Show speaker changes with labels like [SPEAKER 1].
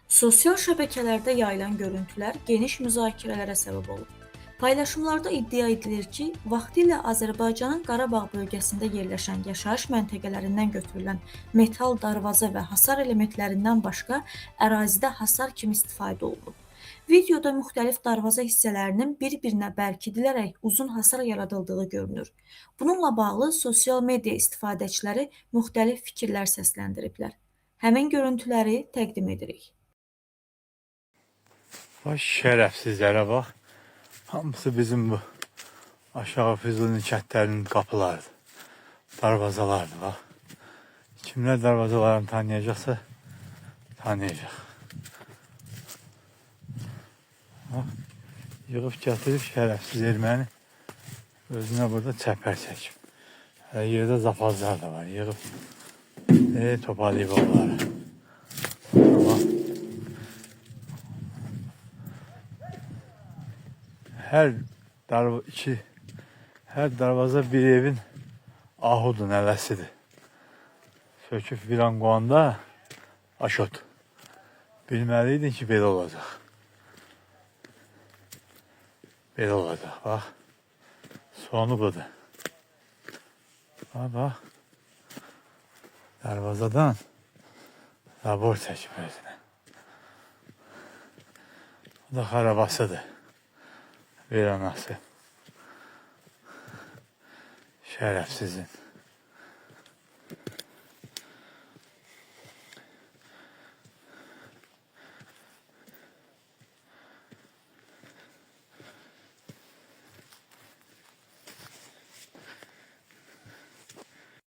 [SPEAKER 1] Sosial şəbəkələrdə yayılan görüntülər geniş müzakirələrə səbəb olub. Paylaşımlarda iddia edilir ki, vaxtilə Azərbaycanın Qarabağ bölgəsində yerləşən yaşayış məntəqələrindən götürülən metal darvaza və hasar elementlərindən başqa ərazidə hasar kimi istifadə olunub. Videoda müxtəlif darvaza hissələrinin bir-birinə bərkidilərək uzun hasar yaradıldığı görünür. Bununla bağlı sosial media istifadəçiləri müxtəlif fikirlər səsləndiriblər. Həmin görüntüləri təqdim edirik.
[SPEAKER 2] Bax şərəfsizlərə bax. Hamısı bizim bu aşağı Füzuli kəndlərinin qapılarıdır. Darvazalardır bax. Kimlər darvazalarını tanıyacaqsa tanıyacaq. Bax, yığıb gətirib şərəfsiz erməni özünə burada çəpər çəkib. Hələ yerdə zapazlar da var. Yığıb toparlayıb onları. Bax. Hər darvaza bir evin ahudu nəvəsidir. Söküb viran qoyanda aşot. Bilməliydin ki, belə olacaq. Belə olacaq, bax. Sonu budur. Bax. Darvazadan zabor çəkib özünə. O da xarabasıdır. Viranası. Şərəfsizin.